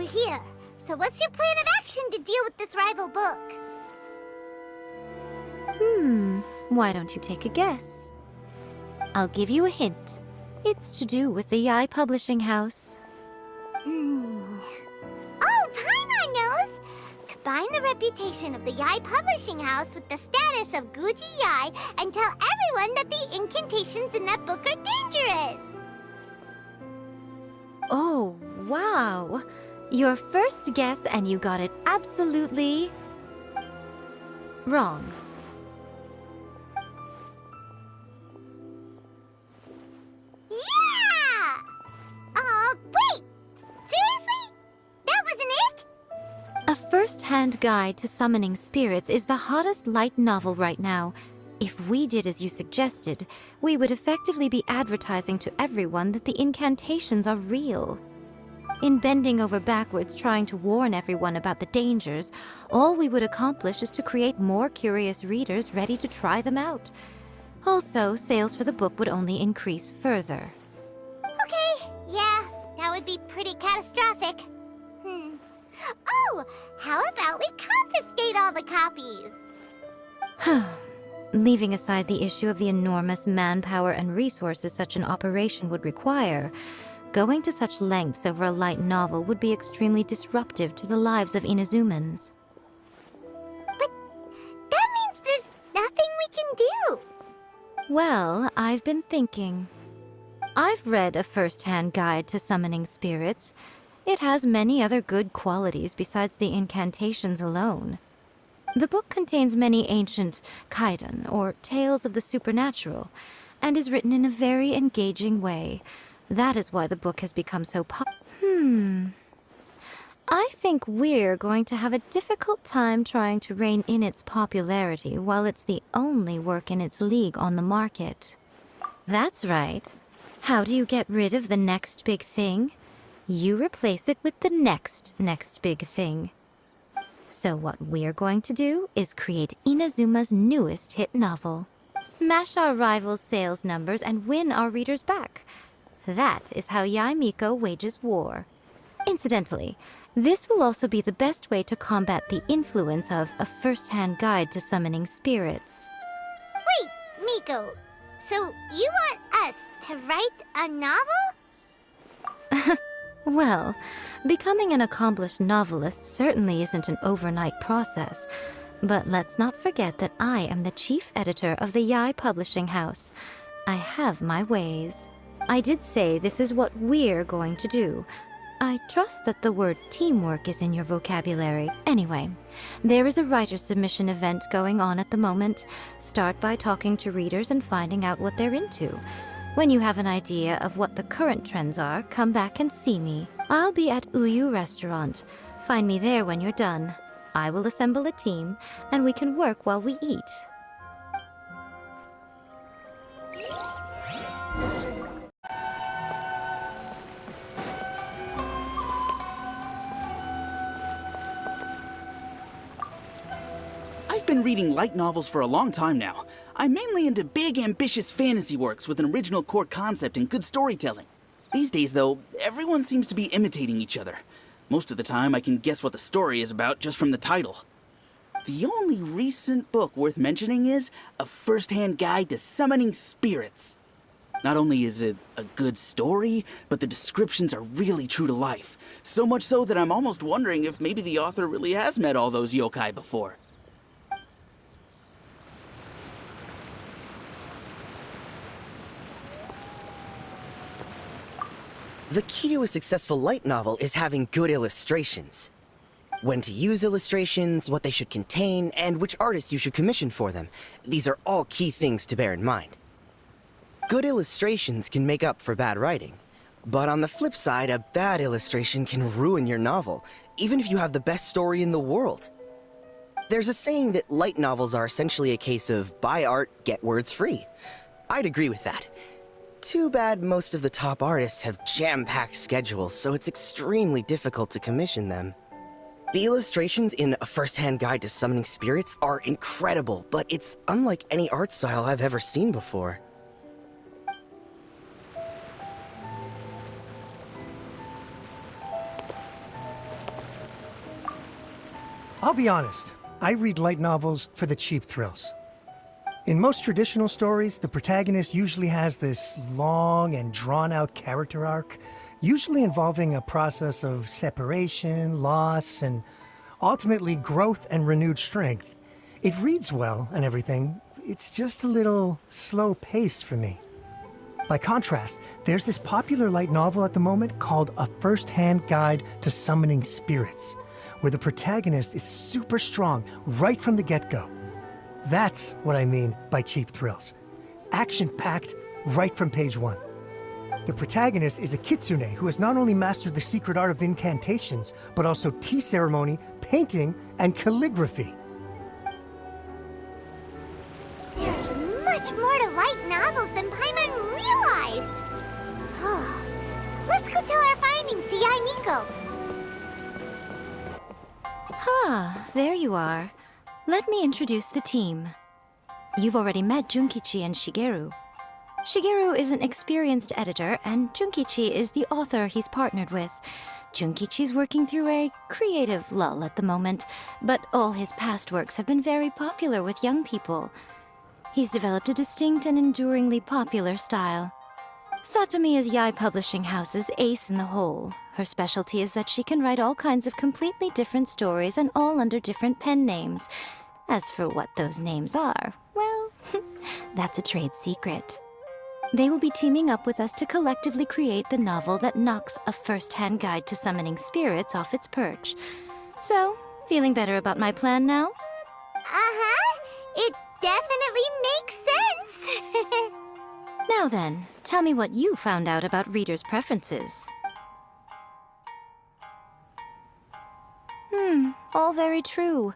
we're here. So what's your plan of action to deal with this rival book? Why don't you take a guess? I'll give you a hint. It's to do with the Yai Publishing House. Oh, Paimon knows! Combine the reputation of the Yai Publishing House with the status of Guji Yai and tell everyone that the incantations in that book are dangerous! Oh, wow! Your first guess and you got it absolutely wrong. Yeah! Wait! Seriously? That wasn't it? A first-hand guide to summoning spirits is the hottest light novel right now. If we did as you suggested, we would effectively be advertising to everyone that the incantations are real. In bending over backwards trying to warn everyone about the dangers, all we would accomplish is to create more curious readers ready to try them out. Also, sales for the book would only increase further. Okay, yeah, that would be pretty catastrophic. Oh, how about we confiscate all the copies? Leaving aside the issue of the enormous manpower and resources such an operation would require, going to such lengths over a light novel would be extremely disruptive to the lives of Inazumans. But that means there's nothing we can do. Well, I've been thinking. I've read a first-hand guide to summoning spirits. It has many other good qualities besides the incantations alone. The book contains many ancient kaidan, or tales of the supernatural, and is written in a very engaging way. That is why the book has become so I think we're going to have a difficult time trying to rein in its popularity while it's the only work in its league on the market. That's right. How do you get rid of the next big thing? You replace it with the next big thing. So what we're going to do is create Inazuma's newest hit novel. Smash our rivals' sales numbers and win our readers back. That is how Yai Miko wages war. Incidentally, this will also be the best way to combat the influence of a first-hand guide to summoning spirits. Wait, Miko, so you want us to write a novel? Well, becoming an accomplished novelist certainly isn't an overnight process. But let's not forget that I am the chief editor of the Yai Publishing House. I have my ways. I did say this is what we're going to do. I trust that the word teamwork is in your vocabulary. Anyway, there is a writer's submission event going on at the moment. Start by talking to readers and finding out what they're into. When you have an idea of what the current trends are, come back and see me. I'll be at Uyu Restaurant. Find me there when you're done. I will assemble a team, and we can work while we eat. I've been reading light novels for a long time now. I'm mainly into big, ambitious fantasy works with an original core concept and good storytelling. These days, though, everyone seems to be imitating each other. Most of the time, I can guess what the story is about just from the title. The only recent book worth mentioning is A First-Hand Guide to Summoning Spirits. Not only is it a good story, but the descriptions are really true to life. So much so that I'm almost wondering if maybe the author really has met all those yokai before. The key to a successful light novel is having good illustrations. When to use illustrations, what they should contain, and which artist you should commission for them. These are all key things to bear in mind. Good illustrations can make up for bad writing. But on the flip side, a bad illustration can ruin your novel, even if you have the best story in the world. There's a saying that light novels are essentially a case of buy art, get words free. I'd agree with that. Too bad most of the top artists have jam-packed schedules, so it's extremely difficult to commission them. The illustrations in A First-Hand Guide to Summoning Spirits are incredible, but it's unlike any art style I've ever seen before. I'll be honest, I read light novels for the cheap thrills. In most traditional stories, the protagonist usually has this long and drawn-out character arc, usually involving a process of separation, loss, and ultimately growth and renewed strength. It reads well and everything, it's just a little slow-paced for me. By contrast, there's this popular light novel at the moment called A First-Hand Guide to Summoning Spirits, where the protagonist is super strong right from the get-go. That's what I mean by cheap thrills. Action-packed right from page 1. The protagonist is a kitsune who has not only mastered the secret art of incantations, but also tea ceremony, painting, and calligraphy. There's much more to light novels than Paimon realized. Let's go tell our findings to Yae Miko. There you are. Let me introduce the team. You've already met Junkichi and Shigeru. Shigeru is an experienced editor, and Junkichi is the author he's partnered with. Junkichi's working through a creative lull at the moment, but all his past works have been very popular with young people. He's developed a distinct and enduringly popular style. Satomi is Yae Publishing House's ace in the hole. Her specialty is that she can write all kinds of completely different stories and all under different pen names. As for what those names are, well, that's a trade secret. They will be teaming up with us to collectively create the novel that knocks A First-Hand Guide to Summoning Spirits off its perch. So, feeling better about my plan now? It definitely makes sense. Now then, tell me what you found out about readers' preferences. All very true.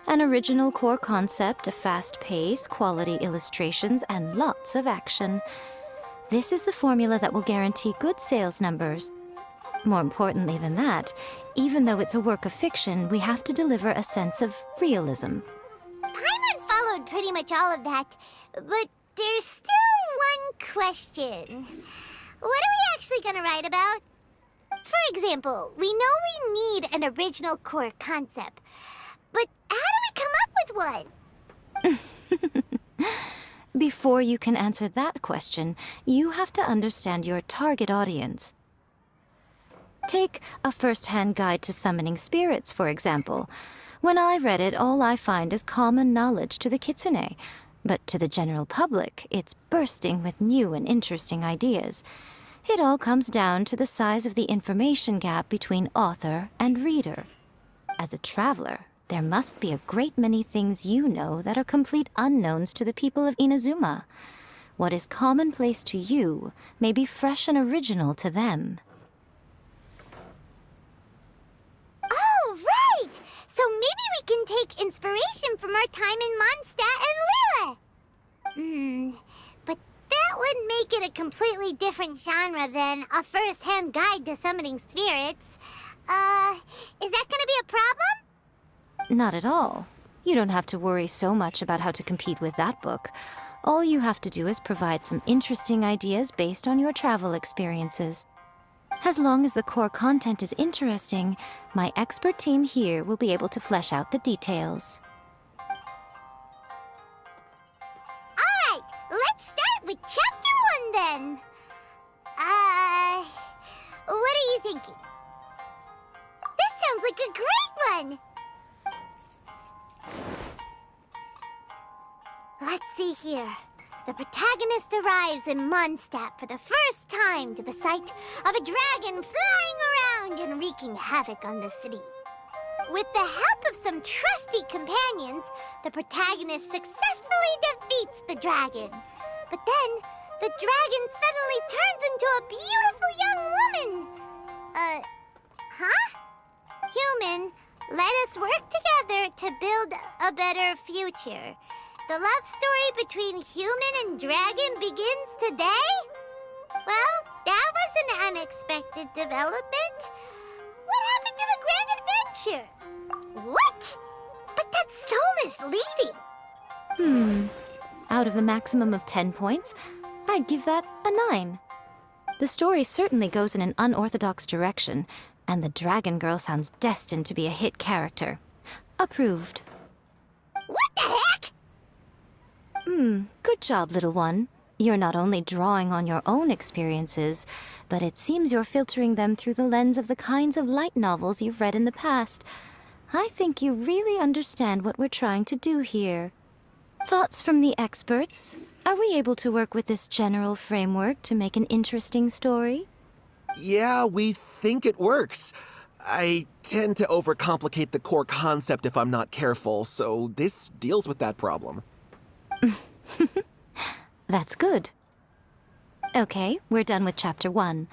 An original core concept, a fast pace, quality illustrations, and lots of action. This is the formula that will guarantee good sales numbers. More importantly than that, even though it's a work of fiction, we have to deliver a sense of realism. Paimon followed pretty much all of that, but there's still one question. What are we actually gonna write about? For example, we know we need an original core concept, but how do we come up with one? Before you can answer that question, you have to understand your target audience. Take A First-Hand Guide to Summoning Spirits, for example. When I read it, all I find is common knowledge to the kitsune. But to the general public, it's bursting with new and interesting ideas. It all comes down to the size of the information gap between author and reader. As a traveler, there must be a great many things you know that are complete unknowns to the people of Inazuma. What is commonplace to you may be fresh and original to them. Oh, right! So maybe we can take inspiration from our time in Mondstadt and Liyue. But that would make it a completely different genre than A First-Hand Guide to Summoning Spirits. Is that gonna be a problem? Not at all. You don't have to worry so much about how to compete with that book. All you have to do is provide some interesting ideas based on your travel experiences. As long as the core content is interesting, my expert team here will be able to flesh out the details. Alright, let's start with Chapter 1 then. What are you thinking? This sounds like a great one! Let's see here. The protagonist arrives in Mondstadt for the first time to the sight of a dragon flying around and wreaking havoc on the city. With the help of some trusty companions, the protagonist successfully defeats the dragon. But then, the dragon suddenly turns into a beautiful young woman. Human, let us work together to build a better future. The love story between human and dragon begins today? Well, that was an unexpected development. What happened to the grand adventure? What? But that's so misleading. Out of a maximum of 10 points, I'd give that a 9. The story certainly goes in an unorthodox direction, and the Dragon Girl sounds destined to be a hit character. Approved. What the heck? Good job, little one. You're not only drawing on your own experiences, but it seems you're filtering them through the lens of the kinds of light novels you've read in the past. I think you really understand what we're trying to do here. Thoughts from the experts? Are we able to work with this general framework to make an interesting story? Yeah, we think it works. I tend to overcomplicate the core concept if I'm not careful, so this deals with that problem. That's good. Okay, we're done with Chapter 1.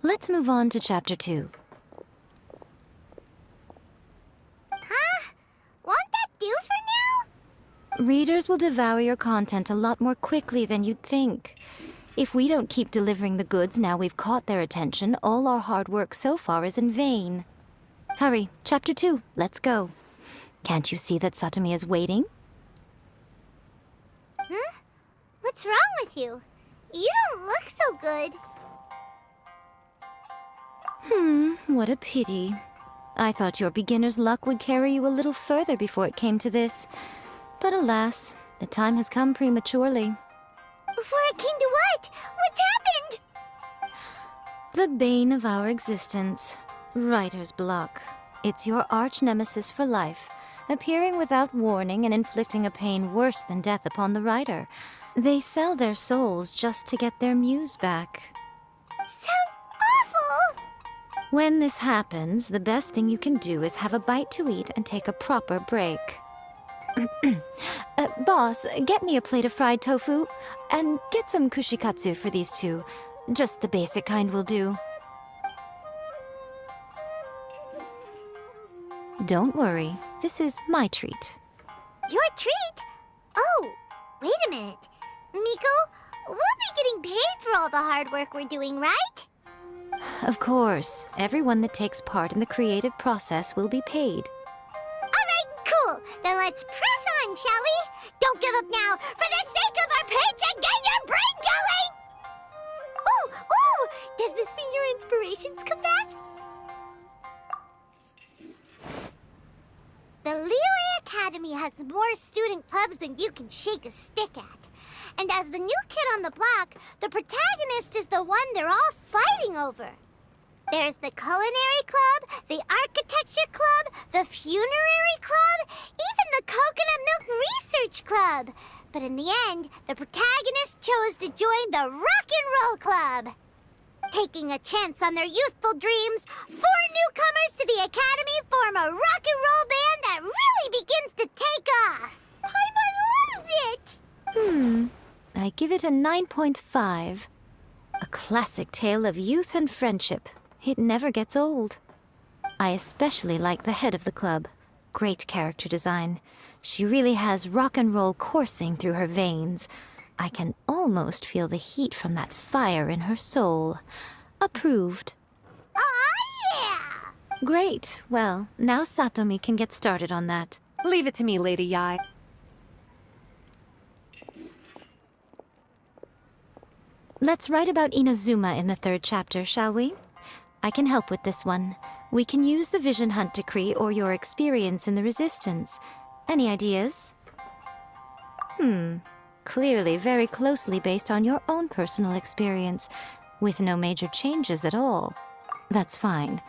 Let's move on to Chapter 2. Huh? Won't that do for now? Readers will devour your content a lot more quickly than you'd think. If we don't keep delivering the goods now we've caught their attention, all our hard work so far is in vain. Hurry, Chapter 2, let's go. Can't you see that Satomi is waiting? Huh? What's wrong with you? You don't look so good. What a pity. I thought your beginner's luck would carry you a little further before it came to this. But alas, the time has come prematurely. Before it came to what? What's happened? The bane of our existence. Writer's block. It's your arch nemesis for life, appearing without warning and inflicting a pain worse than death upon the writer. They sell their souls just to get their muse back. Sounds awful! When this happens, the best thing you can do is have a bite to eat and take a proper break. Boss, get me a plate of fried tofu, and get some kushikatsu for these two. Just the basic kind will do. Don't worry, this is my treat. Your treat? Oh, wait a minute. Miko, we'll be getting paid for all the hard work we're doing, right? Of course, everyone that takes part in the creative process will be paid. Alright, cool. Then let's press on, shall we? Don't give up now, for the sake of our paycheck, get your brain going! Ooh! Does this mean your inspirations come back? The Liyue Academy has more student clubs than you can shake a stick at. And as the new kid on the block, the protagonist is the one they're all fighting over. There's the Culinary Club, the Architecture Club, the Funerary Club, even the Coconut Milk Research Club. But in the end, the protagonist chose to join the Rock and Roll Club. Taking a chance on their youthful dreams, 4 newcomers to the Academy form a rock and roll band that really begins to take off. Paimon loves it! I give it a 9.5. A classic tale of youth and friendship. It never gets old. I especially like the head of the club. Great character design. She really has rock and roll coursing through her veins. I can almost feel the heat from that fire in her soul. Approved. Aw, yeah! Great. Well, now Satomi can get started on that. Leave it to me, Lady Yai. Let's write about Inazuma in the 3rd chapter, shall we? I can help with this one. We can use the Vision Hunt decree or your experience in the Resistance. Any ideas? Clearly very closely based on your own personal experience, with no major changes at all. That's fine.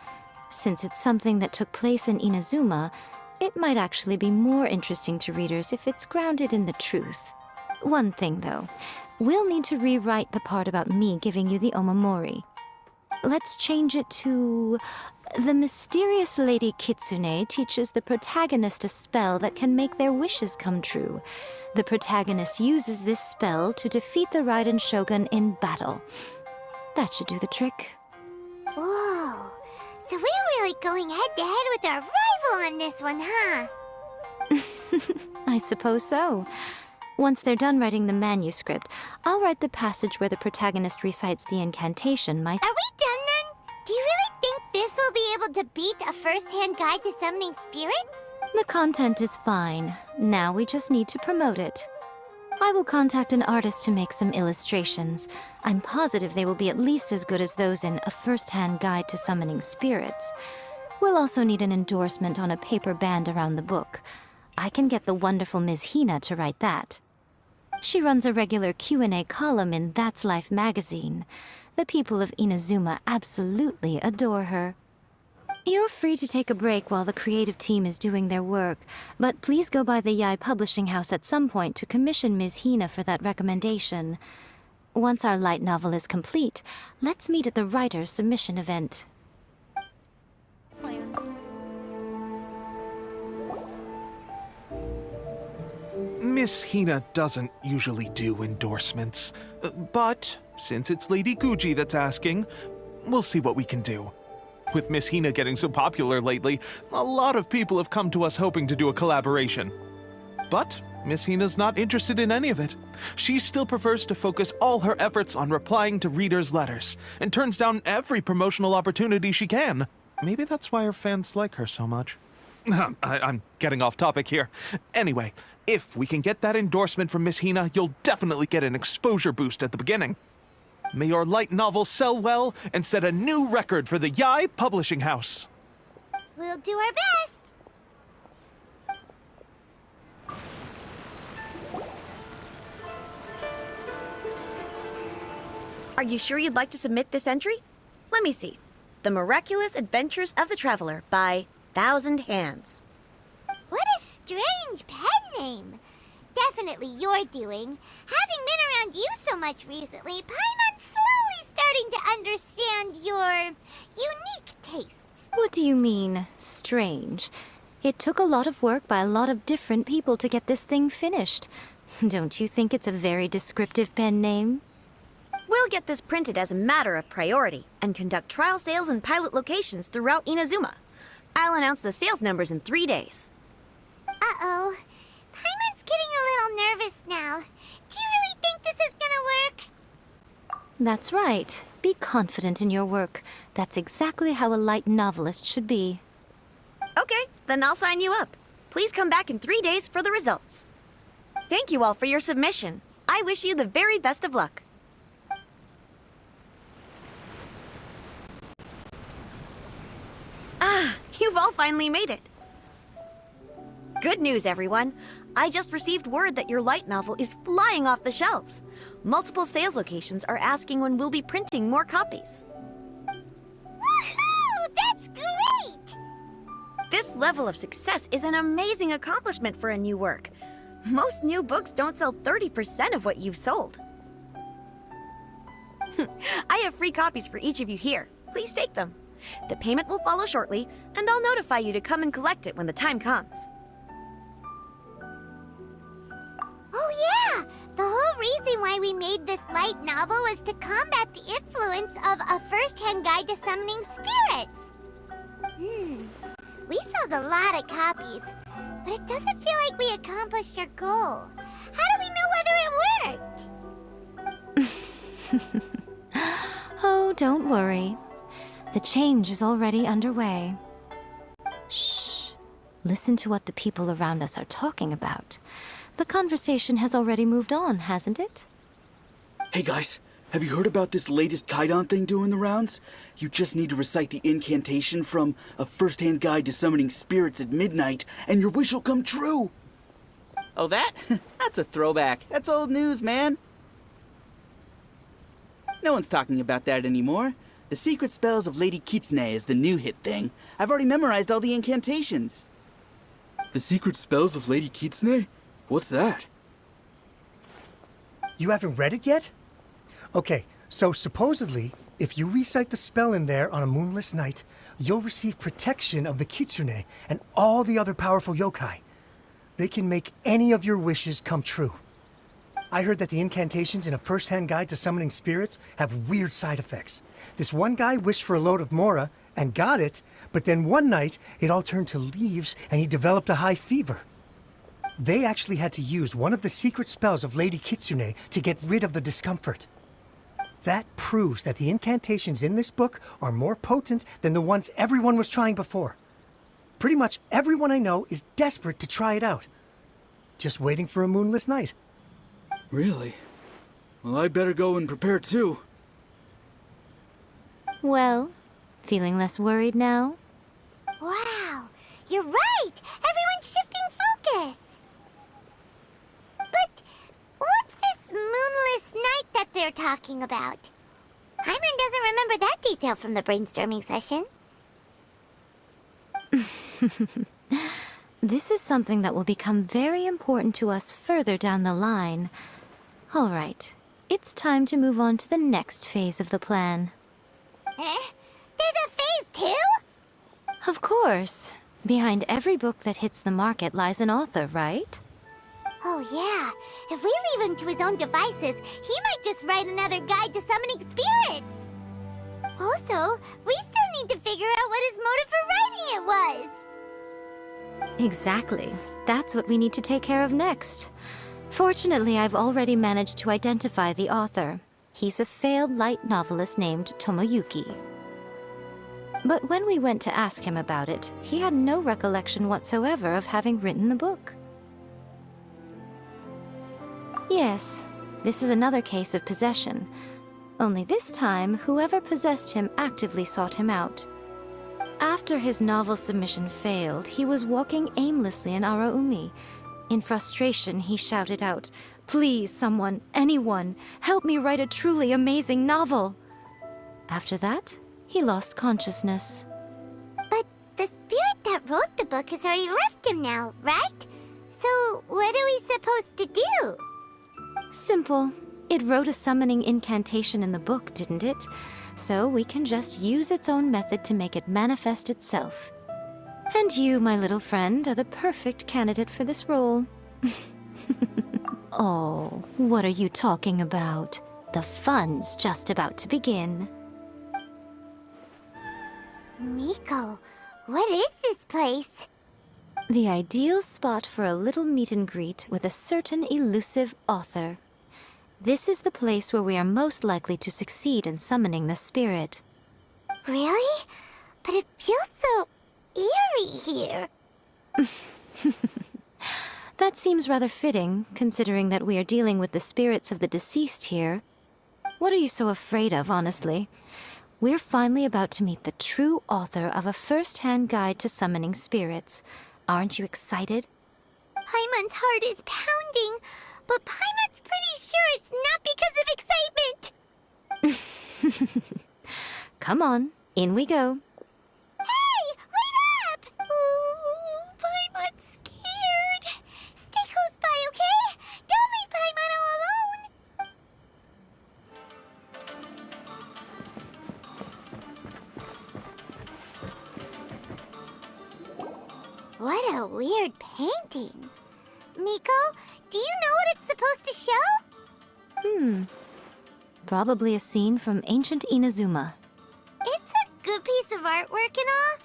Since it's something that took place in Inazuma, it might actually be more interesting to readers if it's grounded in the truth. One thing, though. We'll need to rewrite the part about me giving you the omamori. Let's change it to... The mysterious Lady Kitsune teaches the protagonist a spell that can make their wishes come true. The protagonist uses this spell to defeat the Raiden Shogun in battle. That should do the trick. Whoa, so we're really going head-to-head with our rival on this one, huh? I suppose so. Once they're done writing the manuscript, I'll write the passage where the protagonist recites the incantation. Are we done then? Do you really think this will be able to beat a first-hand guide to summoning spirits? The content is fine. Now we just need to promote it. I will contact an artist to make some illustrations. I'm positive they will be at least as good as those in A First-Hand Guide to Summoning Spirits. We'll also need an endorsement on a paper band around the book. I can get the wonderful Ms. Hina to write that. She runs a regular Q&A column in That's Life magazine. The people of Inazuma absolutely adore her. You're free to take a break while the creative team is doing their work, but please go by the Yai Publishing House at some point to commission Ms. Hina for that recommendation. Once our light novel is complete, let's meet at the writer's submission event. Miss Hina doesn't usually do endorsements, but since it's Lady Guji that's asking, we'll see what we can do. With Miss Hina getting so popular lately, a lot of people have come to us hoping to do a collaboration. But Miss Hina's not interested in any of it. She still prefers to focus all her efforts on replying to readers' letters, and turns down every promotional opportunity she can. Maybe that's why her fans like her so much. I'm getting off topic here. Anyway, if we can get that endorsement from Miss Hina, you'll definitely get an exposure boost at the beginning. May your light novel sell well and set a new record for the Yai Publishing House. We'll do our best. Are you sure you'd like to submit this entry? Let me see. The Miraculous Adventures of the Traveler by Thousand Hands. What a strange pen name. Definitely your doing. Having been around you so much recently, Paimon's slowly starting to understand your unique tastes. What do you mean, strange? It took a lot of work by a lot of different people to get this thing finished. Don't you think it's a very descriptive pen name? We'll get this printed as a matter of priority and conduct trial sales in pilot locations throughout Inazuma. I'll announce the sales numbers in 3 days. Uh-oh. Paimon's getting a little nervous now. Do you really think this is gonna work? That's right. Be confident in your work. That's exactly how a light novelist should be. Okay, then I'll sign you up. Please come back in 3 days for the results. Thank you all for your submission. I wish you the very best of luck. Ah, you've all finally made it. Good news, everyone. I just received word that your light novel is flying off the shelves. Multiple sales locations are asking when we'll be printing more copies. Woohoo! That's great! This level of success is an amazing accomplishment for a new work. Most new books don't sell 30% of what you've sold. I have free copies for each of you here. Please take them. The payment will follow shortly, and I'll notify you to come and collect it when the time comes. Oh yeah! The whole reason why we made this light novel was to combat the influence of a first-hand guide to summoning spirits. We sold a lot of copies, but it doesn't feel like we accomplished our goal. How do we know whether it worked? Oh, don't worry. The change is already underway. Shh. Listen to what the people around us are talking about. The conversation has already moved on, hasn't it? Hey guys, have you heard about this latest Kaidan thing doing the rounds? You just need to recite the incantation from A First-Hand Guide to Summoning Spirits at Midnight, and your wish will come true! Oh, that? That's a throwback. That's old news, man. No one's talking about that anymore. The Secret Spells of Lady Kitsune is the new hit thing. I've already memorized all the incantations. The Secret Spells of Lady Kitsune? What's that? You haven't read it yet? Okay, so supposedly, if you recite the spell in there on a moonless night, you'll receive protection of the Kitsune and all the other powerful yokai. They can make any of your wishes come true. I heard that the incantations in A First-Hand Guide to Summoning Spirits have weird side effects. This one guy wished for a load of Mora and got it, but then one night it all turned to leaves and he developed a high fever. They actually had to use one of the secret spells of Lady Kitsune to get rid of the discomfort. That proves that the incantations in this book are more potent than the ones everyone was trying before. Pretty much everyone I know is desperate to try it out. Just waiting for a moonless night. Really? Well, I'd better go and prepare too. Well, feeling less worried now? Wow, you're right! Everyone's shifting focus! But what's this moonless night that they're talking about? Paimon doesn't remember that detail from the brainstorming session. This is something that will become very important to us further down the line. All right, it's time to move on to the next phase of the plan. Eh? There's a phase 2? Of course. Behind every book that hits the market lies an author, right? Oh yeah, if we leave him to his own devices, he might just write another guide to summoning spirits. Also, we still need to figure out what his motive for writing it was. Exactly. That's what we need to take care of next. Fortunately, I've already managed to identify the author. He's a failed light novelist named Tomoyuki. But when we went to ask him about it, he had no recollection whatsoever of having written the book. Yes, this is another case of possession. Only this time, whoever possessed him actively sought him out. After his novel submission failed, he was walking aimlessly in Araumi. In frustration, he shouted out, "Please, someone, anyone, help me write a truly amazing novel!" After that, he lost consciousness. But the spirit that wrote the book has already left him now, right? So what are we supposed to do? Simple. It wrote a summoning incantation in the book, didn't it? So we can just use its own method to make it manifest itself. And you, my little friend, are the perfect candidate for this role. Oh, what are you talking about? The fun's just about to begin. Miko, what is this place? The ideal spot for a little meet and greet with a certain elusive author. This is the place where we are most likely to succeed in summoning the spirit. Really? But it feels so eerie here. That seems rather fitting, considering that we are dealing with the spirits of the deceased here. What are you so afraid of, honestly? We're finally about to meet the true author of a first-hand guide to summoning spirits. Aren't you excited? Paimon's heart is pounding, but Paimon's pretty sure it's not because of excitement. Come on, in we go. Hey, wait up! Ooh, Paimon's scared. Stay close by, okay? Don't leave Paimon all alone. What a weird painting. Miko, do you know what it's supposed to show? Probably a scene from ancient Inazuma. It's a good piece of artwork and all,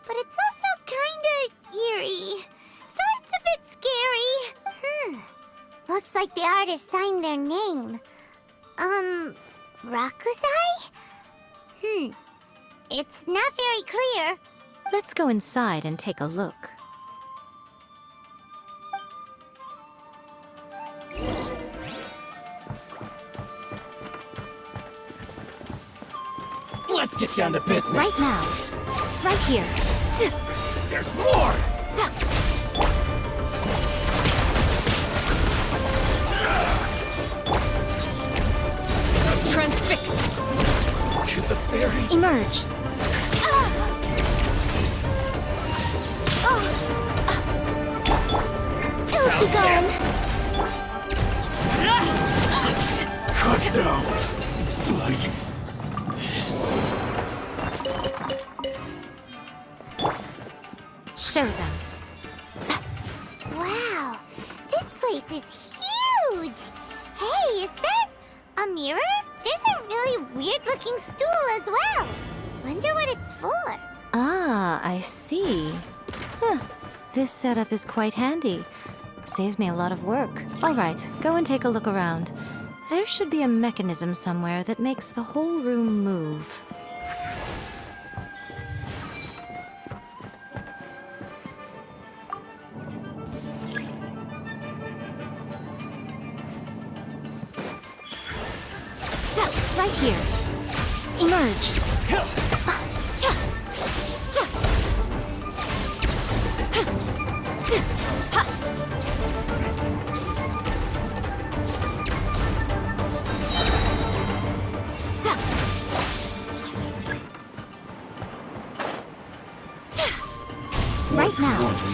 but it's also kinda eerie. So it's a bit scary. Looks like the artist signed their name. Rakusai? It's not very clear. Let's go inside and take a look. Let's get down to business. Right now. Right here. There's more! Transfixed. To the fairy. Emerge. It'll be gone. Cut down. Like this. Show them. Wow, this place is huge. Hey, is that a mirror? There's a really weird-looking stool as well. Wonder what it's for. Ah, I see. Huh. This setup is quite handy. Saves me a lot of work. All right, go and take a look around. There should be a mechanism somewhere that makes the whole room move. Right here. Emerge.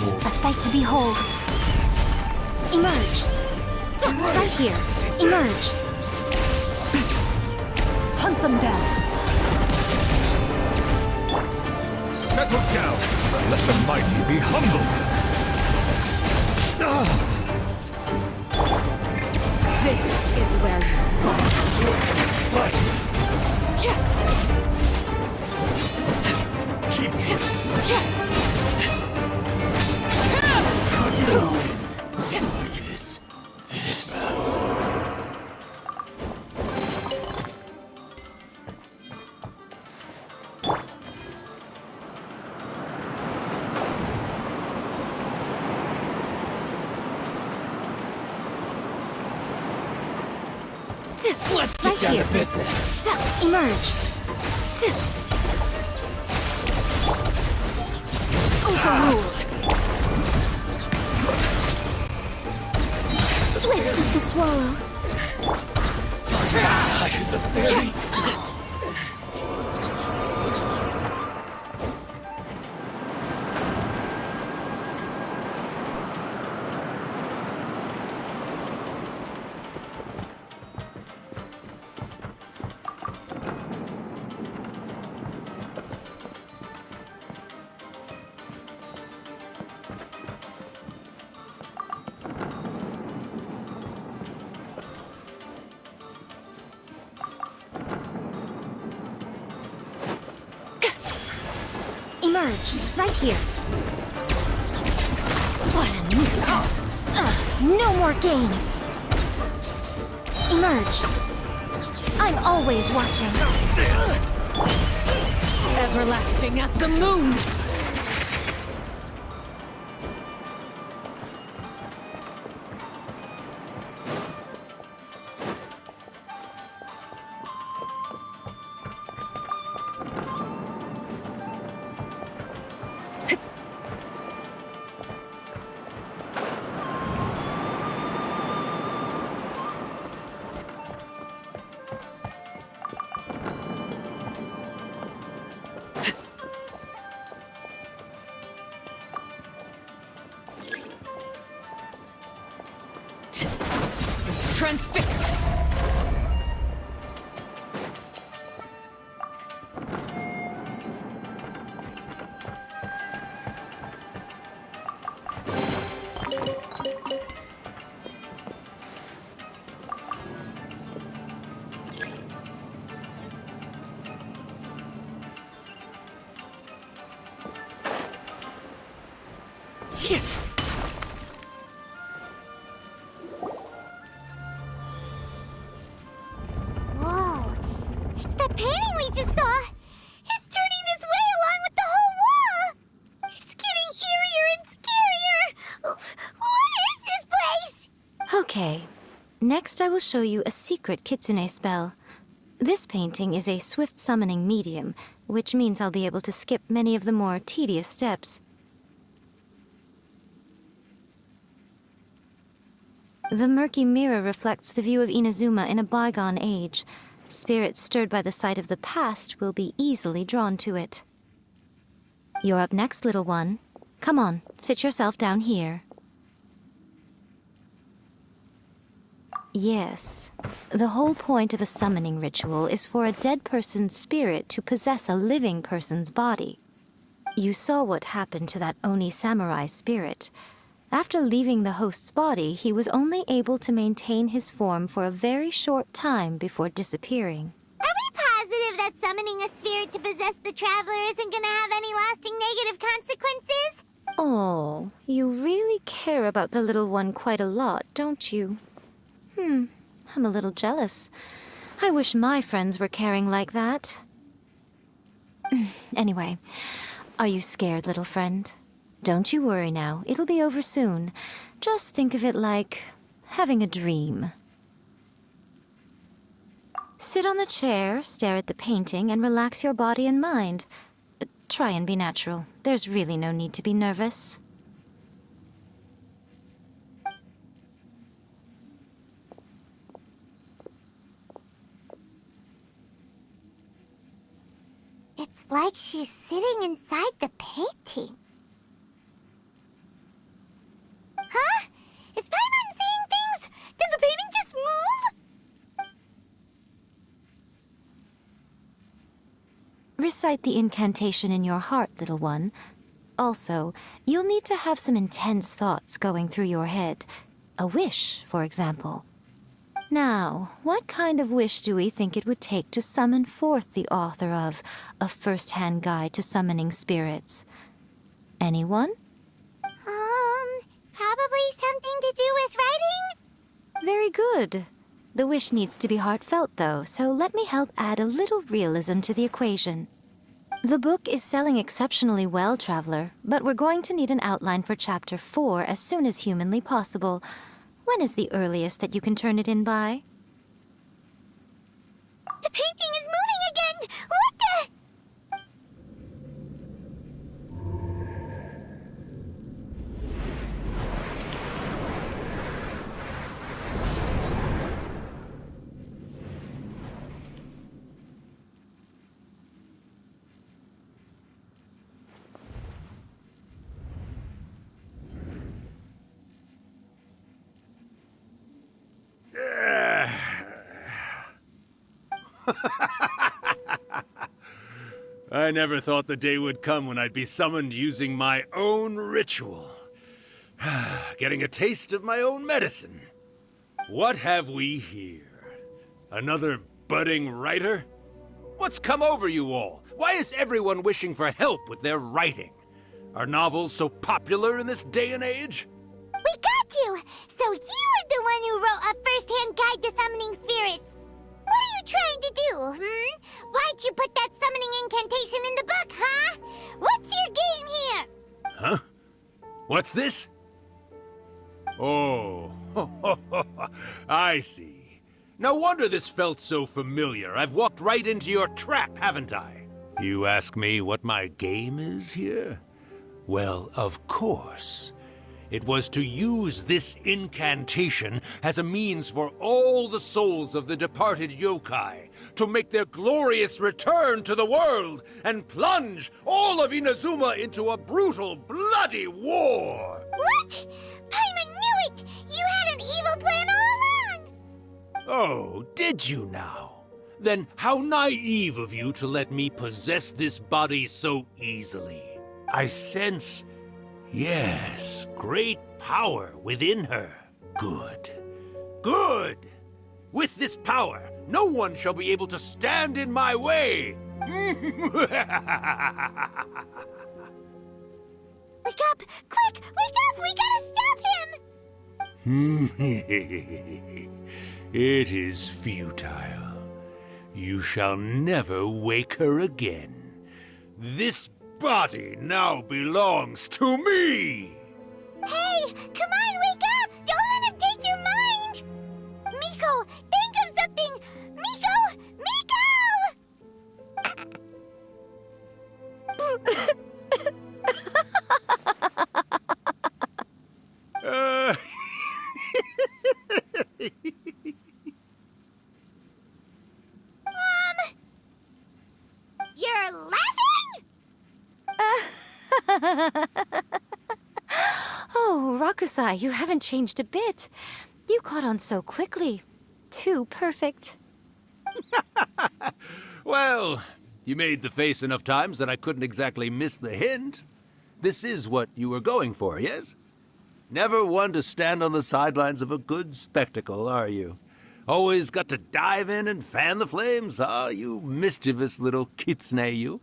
A sight to behold. Emerge. Right here. Emerge. Hunt them down. Settle down. Let the mighty be humbled. This is where you fall. Cheap tricks. This. Let's get Right down here. to business. Emerge. Overruled. Swift as the swallow. Emerge, right here. What a nuisance. No more games. Emerge. I'm always watching. Everlasting as the moon. Transfixed! Whoa. It's that painting we just saw. It's turning this way along with the whole wall. It's getting eerier and scarier. What is this place? Okay. Next I will show you a secret kitsune spell. This painting is a swift summoning medium, which means I'll be able to skip many of the more tedious steps. The murky mirror reflects the view of Inazuma in a bygone age. Spirits stirred by the sight of the past will be easily drawn to it. You're up next, little one. Come on, sit yourself down here. Yes. The whole point of a summoning ritual is for a dead person's spirit to possess a living person's body. You saw what happened to that Oni samurai spirit. After leaving the host's body, he was only able to maintain his form for a very short time before disappearing. Are we positive that summoning a spirit to possess the traveler isn't gonna have any lasting negative consequences? Oh, you really care about the little one quite a lot, don't you? I'm a little jealous. I wish my friends were caring like that. Anyway, are you scared, little friend? Don't you worry now, it'll be over soon. Just think of it like having a dream. Sit on the chair, stare at the painting, and relax your body and mind. Try and be natural. There's really no need to be nervous. It's like she's sitting inside the painting. Recite the incantation in your heart, little one. Also, you'll need to have some intense thoughts going through your head. A wish, for example. Now, what kind of wish do we think it would take to summon forth the author of A First-Hand Guide to Summoning Spirits? Anyone? Probably something to do with writing? Very good. The wish needs to be heartfelt, though, so let me help add a little realism to the equation. The book is selling exceptionally well, Traveler, but we're going to need an outline for Chapter 4 as soon as humanly possible. When is the earliest that you can turn it in by? The painting is moving again! What the? I never thought the day would come when I'd be summoned using my own ritual. Getting a taste of my own medicine. What have we here? Another budding writer? What's come over you all? Why is everyone wishing for help with their writing? Are novels so popular in this day and age? We got you! So you are the one who wrote A First-Hand Guide to Summoning Spirits. What are you trying to do, Why'd you put that summoning incantation in the book, huh? What's your game here? Huh? What's this? Oh, I see. No wonder this felt so familiar. I've walked right into your trap, haven't I? You ask me what my game is here? Well, of course. It was to use this incantation as a means for all the souls of the departed yokai to make their glorious return to the world and plunge all of Inazuma into a brutal, bloody war! What? Paimon knew it! You had an evil plan all along! Oh, did you now? Then how naive of you to let me possess this body so easily. I sense... yes, great power within her. Good. Good! With this power, no one shall be able to stand in my way! Wake up! Quick! Wake up! We gotta stop him! It is futile. You shall never wake her again. This body now belongs to me! Hey! Come on, wake up! Don't let him take your mind! Miko, think of something! Miko! You're laughing? Oh, Rakusai, you haven't changed a bit. You caught on so quickly. Too perfect. Well, you made the face enough times that I couldn't exactly miss the hint. This is what you were going for, yes? Never one to stand on the sidelines of a good spectacle, are you? Always got to dive in and fan the flames, huh? You mischievous little kitsune, you.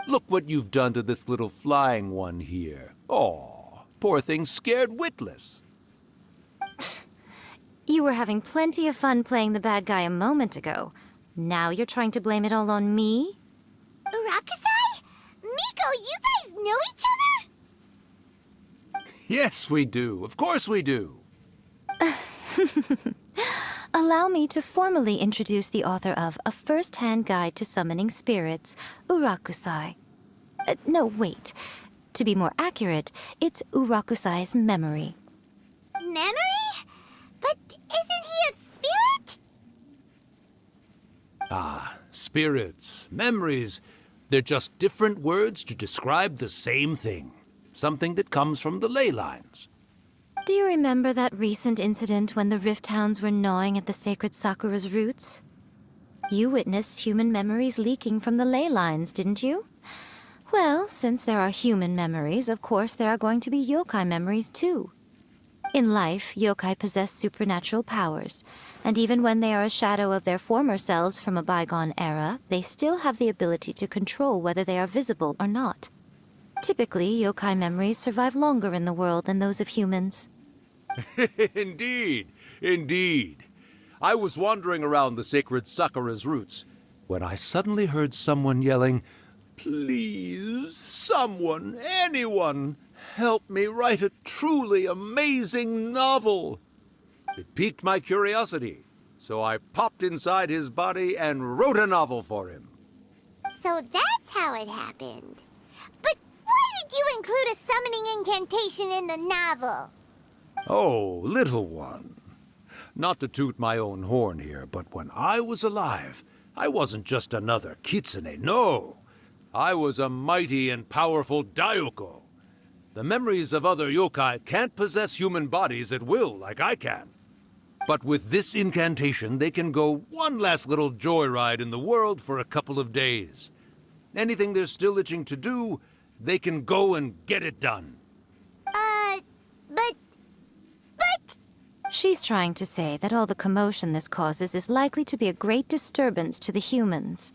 Look what you've done to this little flying one here. Aw, poor thing scared witless. You were having plenty of fun playing the bad guy a moment ago. Now you're trying to blame it all on me? Rakusai? Miko, you guys know each other? Yes, we do. Of course we do. Allow me to formally introduce the author of A First-Hand Guide to Summoning Spirits, Urakusai. No, wait. To be more accurate, it's Urakusai's memory. Memory? But isn't he a spirit? Ah, spirits, memories. They're just different words to describe the same thing. Something that comes from the ley lines. Do you remember that recent incident when the Rift Hounds were gnawing at the sacred Sakura's roots? You witnessed human memories leaking from the ley lines, didn't you? Well, since there are human memories, of course there are going to be yokai memories too. In life, yokai possess supernatural powers, and even when they are a shadow of their former selves from a bygone era, they still have the ability to control whether they are visible or not. Typically, yokai memories survive longer in the world than those of humans. Indeed, indeed. I was wandering around the sacred Sakura's roots when I suddenly heard someone yelling, "Please, someone, anyone, help me write a truly amazing novel." It piqued my curiosity, so I popped inside his body and wrote a novel for him. So that's how it happened. But why did you include a summoning incantation in the novel? Oh, little one. Not to toot my own horn here, but when I was alive, I wasn't just another kitsune, no. I was a mighty and powerful Daioko. The memories of other yokai can't possess human bodies at will like I can. But with this incantation, they can go one last little joyride in the world for a couple of days. Anything they're still itching to do, they can go and get it done. But... She's trying to say that all the commotion this causes is likely to be a great disturbance to the humans.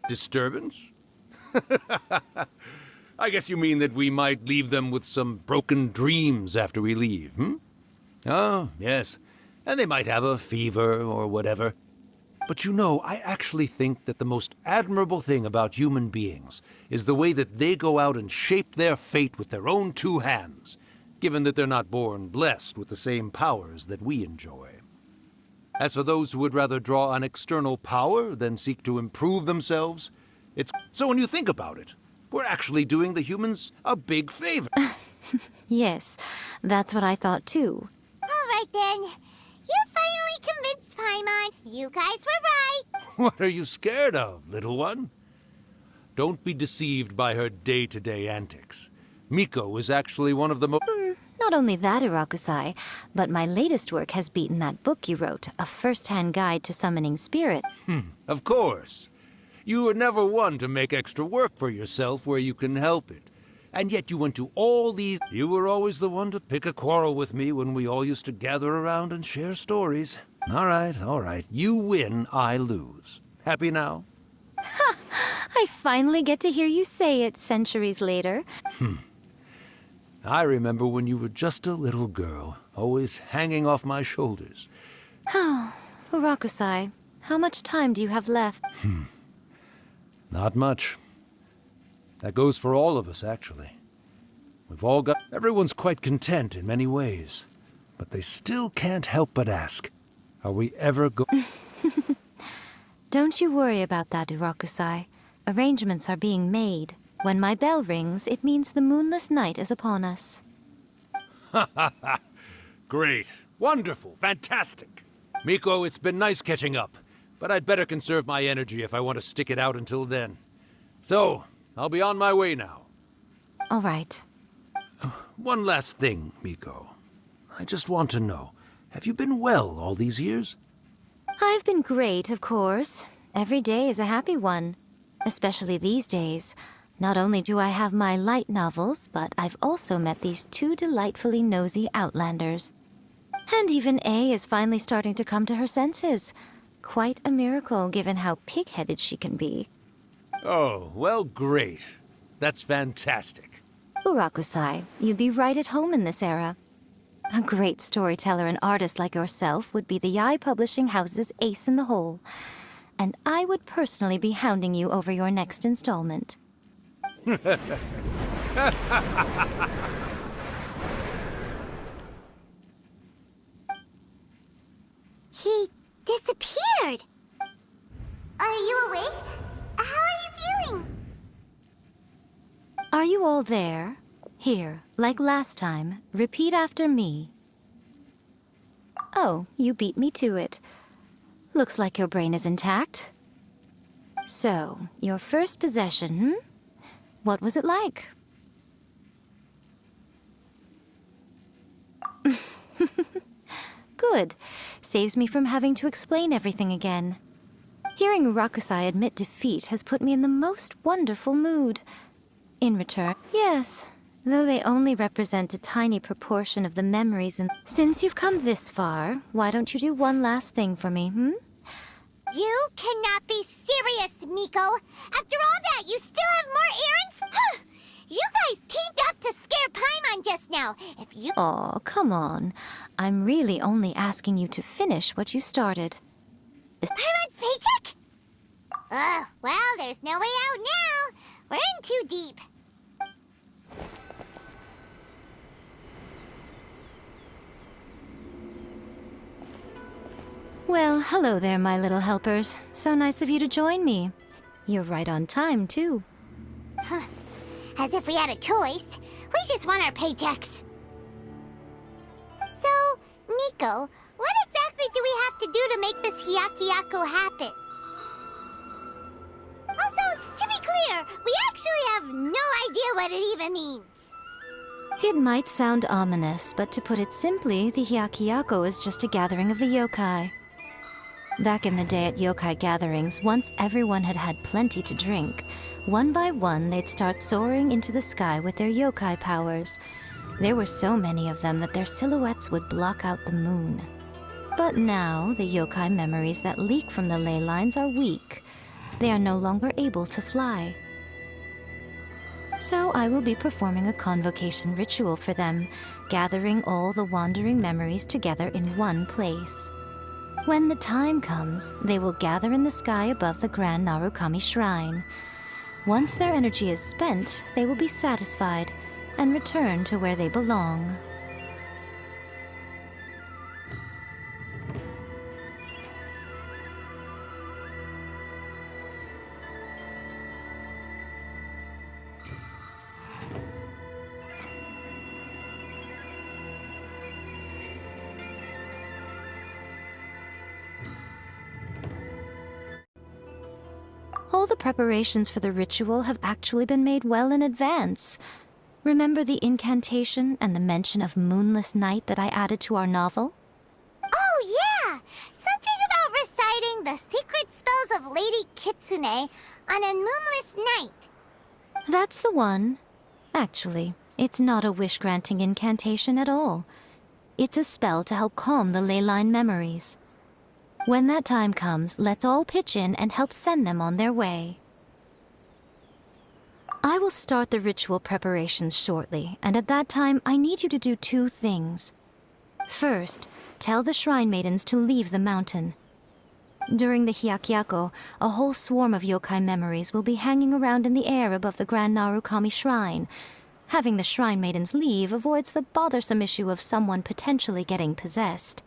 Disturbance? I guess you mean that we might leave them with some broken dreams after we leave, hmm? Oh, yes. And they might have a fever or whatever. But you know, I actually think that the most admirable thing about human beings is the way that they go out and shape their fate with their own two hands, given that they're not born blessed with the same powers that we enjoy. As for those who would rather draw on external power than seek to improve themselves, so when you think about it, we're actually doing the humans a big favor. Yes, that's what I thought too. all right then. You finally convinced Paimon. You guys were right. What are you scared of, little one? Don't be deceived by her day-to-day antics. Miko is actually one of the most... Not only that, Irakusai, but my latest work has beaten that book you wrote, A First-Hand Guide to Summoning Spirit. Of course. You were never one to make extra work for yourself where you can help it. And yet you went to all these... You were always the one to pick a quarrel with me when we all used to gather around and share stories. All right. You win, I lose. Happy now? I finally get to hear you say it centuries later. I remember when you were just a little girl, always hanging off my shoulders. Irakusai, how much time do you have left? Not much. That goes for all of us, actually. We've all got... Everyone's quite content in many ways. But they still can't help but ask, are we ever Don't you worry about that, Irakusai. Arrangements are being made. When my bell rings, it means the moonless night is upon us. Great. Wonderful. Fantastic. Miko, it's been nice catching up. But I'd better conserve my energy if I want to stick it out until then. So, I'll be on my way now. All right. One last thing, Miko. I just want to know, have you been well all these years? I've been great, of course. Every day is a happy one. Especially these days. Not only do I have my light novels, but I've also met these two delightfully nosy outlanders. And even A is finally starting to come to her senses. Quite a miracle, given how pig-headed she can be. Oh, well, great. That's fantastic. Irakusai, you'd be right at home in this era. A great storyteller and artist like yourself would be the Yae Publishing House's ace in the hole. And I would personally be hounding you over your next installment. He disappeared. Are you awake? How are you feeling? Are you all there? Here, like last time, repeat after me. Oh, you beat me to it. Looks like your brain is intact. So, your first possession, What was it like? Good. Saves me from having to explain everything again. Hearing Rakusai admit defeat has put me in the most wonderful mood. In return, yes, though they only represent a tiny proportion of the memories and... Since you've come this far, why don't you do one last thing for me, hmm? You cannot be serious, Miko! After all that, you still have more errands? You guys teamed up to scare Paimon just now. If you... Aw, come on. I'm really only asking you to finish what you started. Paimon's paycheck? Well, there's no way out now. We're in too deep. Well, hello there, my little helpers. So nice of you to join me. You're right on time, too. As if we had a choice. We just want our paychecks. So, Miko, what exactly do we have to do to make this Hyakuyaku happen? Also, to be clear, we actually have no idea what it even means. It might sound ominous, but to put it simply, the Hyakuyaku is just a gathering of the yokai. Back in the day at yokai gatherings, once everyone had had plenty to drink, one by one they'd start soaring into the sky with their yokai powers. There were so many of them that their silhouettes would block out the moon. But now, the yokai memories that leak from the ley lines are weak. They are no longer able to fly. So I will be performing a convocation ritual for them, gathering all the wandering memories together in one place. When the time comes, they will gather in the sky above the Grand Narukami Shrine. Once their energy is spent, they will be satisfied and return to where they belong. All the preparations for the ritual have actually been made well in advance. Remember the incantation and the mention of moonless night that I added to our novel? Oh, yeah! Something about reciting the secret spells of Lady Kitsune on a moonless night. That's the one. Actually, it's not a wish-granting incantation at all. It's a spell to help calm the ley line memories. When that time comes, let's all pitch in and help send them on their way. I will start the ritual preparations shortly, and at that time, I need you to do two things. First, tell the shrine maidens to leave the mountain. During the Hyakuyaku, a whole swarm of yokai memories will be hanging around in the air above the Grand Narukami Shrine. Having the shrine maidens leave avoids the bothersome issue of someone potentially getting possessed.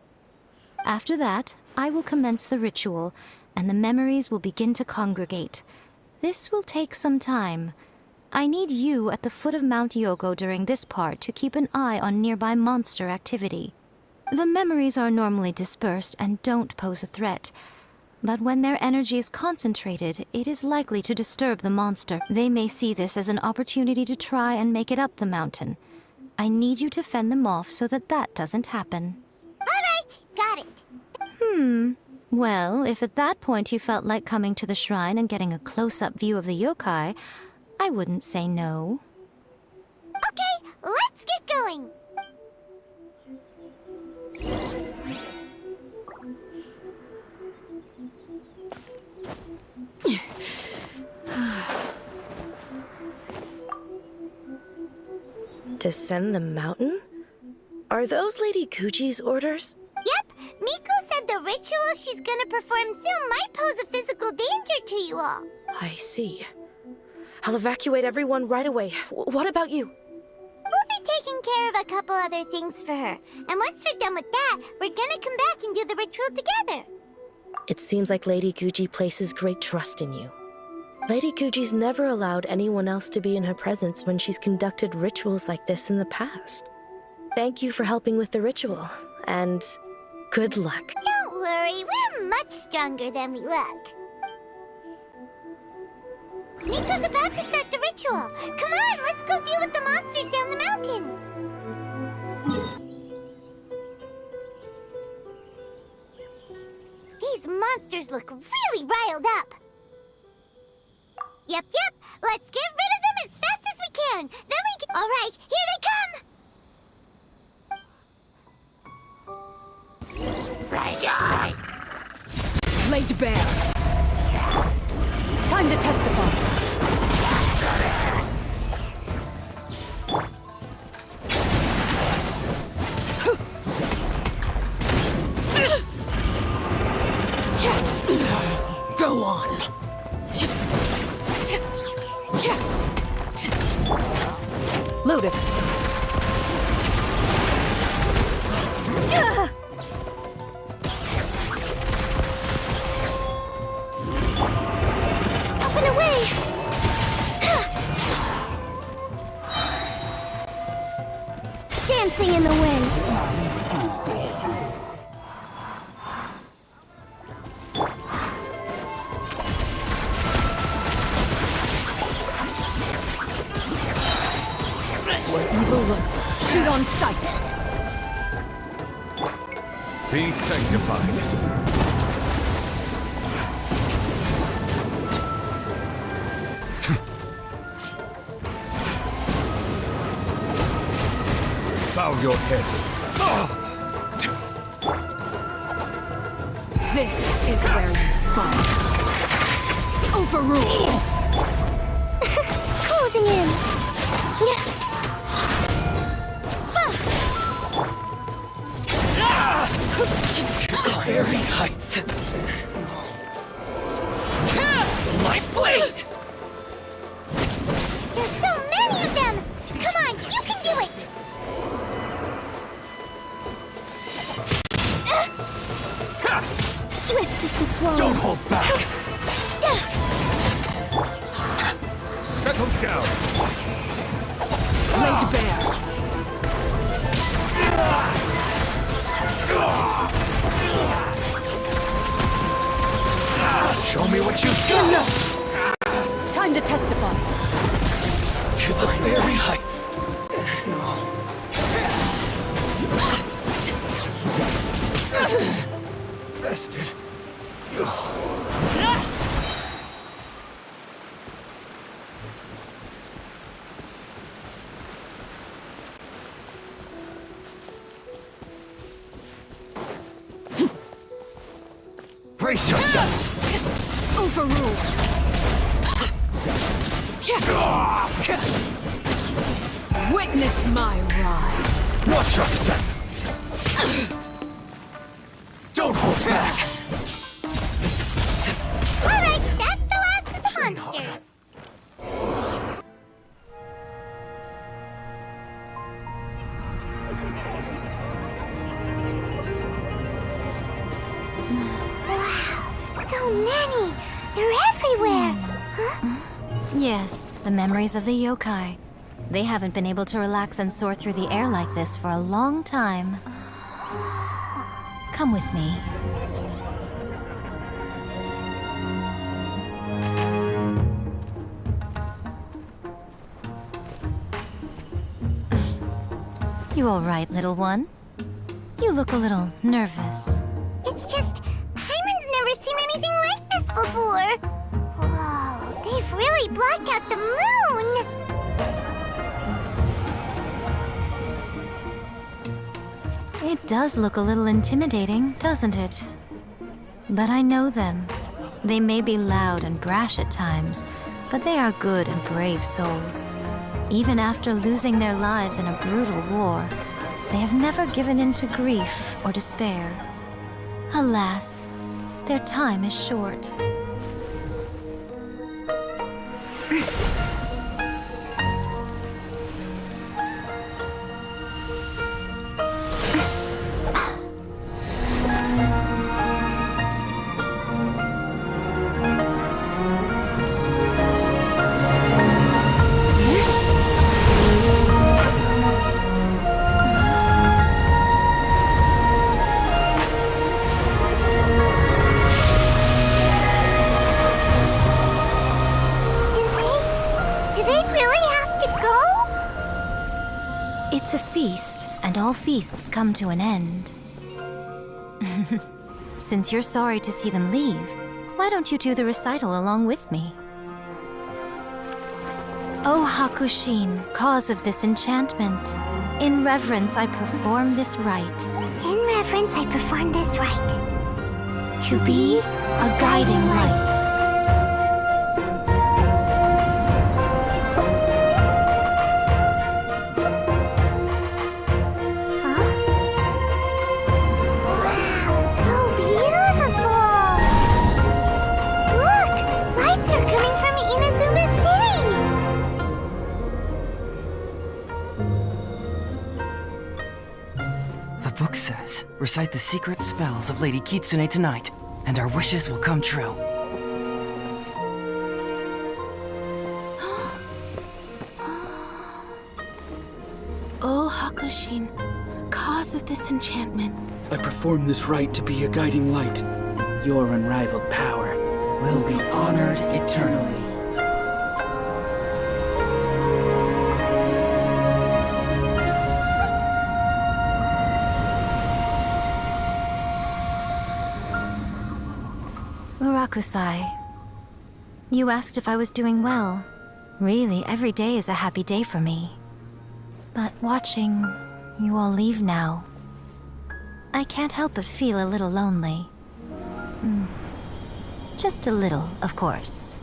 After that, I will commence the ritual, and the memories will begin to congregate. This will take some time. I need you at the foot of Mount Yogo during this part to keep an eye on nearby monster activity. The memories are normally dispersed and don't pose a threat, but when their energy is concentrated, it is likely to disturb the monster. They may see this as an opportunity to try and make it up the mountain. I need you to fend them off so that that doesn't happen. All right, got it. Well, if at that point you felt like coming to the shrine and getting a close-up view of the yokai, I wouldn't say no. Okay, let's get going. Descend the mountain? Are those Lady Guji's orders? Yep, Miko said the ritual she's gonna perform soon might pose a physical danger to you all. I see. I'll evacuate everyone right away. What about you? We'll be taking care of a couple other things for her. And once we're done with that, we're gonna come back and do the ritual together. It seems like Lady Guji places great trust in you. Lady Guji's never allowed anyone else to be in her presence when she's conducted rituals like this in the past. Thank you for helping with the ritual, and good luck. Don't worry, we're much stronger than we look. Miko's about to start the ritual. Come on, let's go deal with the monsters down the mountain. These monsters monsters look really riled up. Yep. Let's get rid of them as fast as we can. Then we can... All right, here they come! Laid bare. Time to testify. Go on. Loaded. Up and away! Dancing in the wind. Evil lurks. Shoot on sight. Be sanctified. Bow your head. This is where you fight. Overrule. Closing in. Very height. My blade! There's so many of them! Come on, you can do it! Swift as the swan. Don't hold back. Settle down. Laid bare. Show me what you've got. Time to testify. To the very height. Bastard. Brace yourself. Overruled. Witness my rise. Watch your step. Don't hold back. Alright, that's the last of the monsters. Wow, so many! They're everywhere! Huh? Yes, the memories of the yokai. They haven't been able to relax and soar through the air like this for a long time. Come with me. You all right, little one? You look a little nervous. It's just, Hyman's never seen anything like this before! Whoa, they've really blacked out the moon! It does look a little intimidating, doesn't it? But I know them. They may be loud and brash at times, but they are good and brave souls. Even after losing their lives in a brutal war, they have never given in to grief or despair. Alas, their time is short. Do they really have to go? It's a feast, and all feasts come to an end. Since you're sorry to see them leave, why don't you do the recital along with me? O Hakushin, cause of this enchantment, in reverence I perform this rite. In reverence, I perform this rite. To be a guiding light. Wow, so beautiful! Look! Lights are coming from Inazuma City! The book says, recite the secret spells of Lady Kitsune tonight, and our wishes will come true. O Hakushin, cause of this enchantment. I perform this rite to be a guiding light. Your unrivaled power will be honored eternally. Murakusai, you asked if I was doing well. Really, every day is a happy day for me. But watching you all leave now, I can't help but feel a little lonely. Just a little, of course.